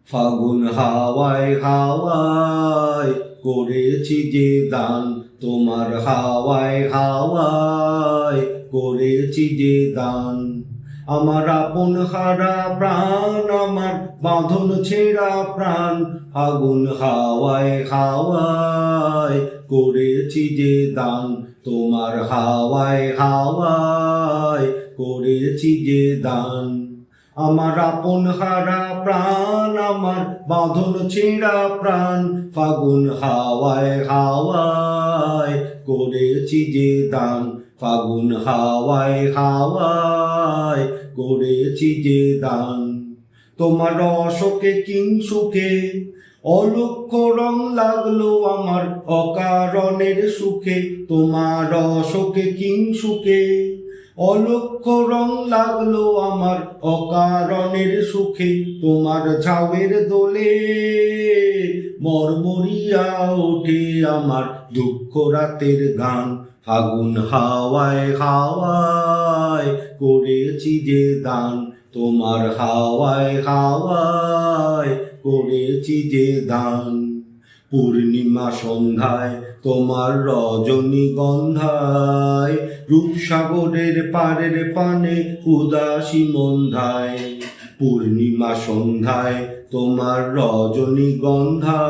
ফাগুন হাওয়ায় হাওয়ায় করেছি যে দান, তোমার হাওয়ায় হাওয়ায় করেছি যে দান। আমার আপন হারা প্রাণ, আমার বাঁধন ছেঁড়া প্রাণ, ফাগুন হাওয়ায় হাওয়ায় করেছি যে দান, তোমার হাওয়ায় হাওয়ায় করেছি যে দান। আমার আপন হারা প্রাণ, আমার বাঁধন ছেঁড়া প্রাণ, ফাগুন হাওয়ায় হাওয়ায় করেছি যে দান, ফাগুন হাওয়ায় হাওয়ায় করেছি যে দান। তোমার অশোকে কিংসুকে অলক্ষ্য রং লাগলো আমার অকারণের সুখে, তোমার অশোকে কিংসুকে অলক্ষ্য রং লাগলো আমার অকারণের সুখে, তোমার ঝাউয়ের দোলে মরমরিয়া ওঠে আমার দুঃখ রাতের গান। ফাগুন হাওয়ায় হাওয়ায় করেছি যে দান, তোমার হাওয়ায় হাওয়ায় করেছি যে দান। পূর্ণিমা সন্ধ্যায় তোমার রজনীগন্ধায়, রূপসাগরের পারের পানে উদাসী মন্ধায়। পূর্ণিমা সন্ধ্যায় তোমার রজনীগন্ধায়,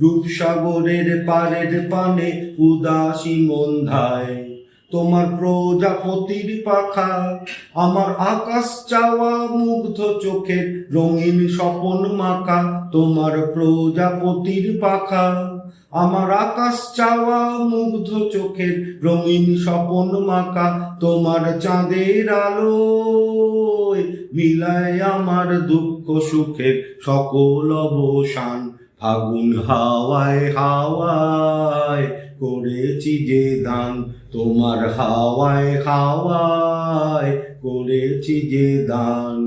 রূপসাগরের পারের পানে উদাসী মন্ধায়। তোমার প্রজাপতির পাখা আমার আকাশ চাওয়া মুগ্ধ চোখের রঙিন স্বপন মাখা, তোমার প্রজাপতির পাখা আমার আকাশ চাওয়া মুগ্ধ চোখের রঙিন স্বপন মাখা। তোমার চাঁদের আলোয় মিলায় আমার দুঃখ সুখের সকল অবসান। ফাগুন হাওয়ায় হাওয়ায় করেছি যে দান, তোমার হাওয়ায় হাওয়ায় করেছি যে দান।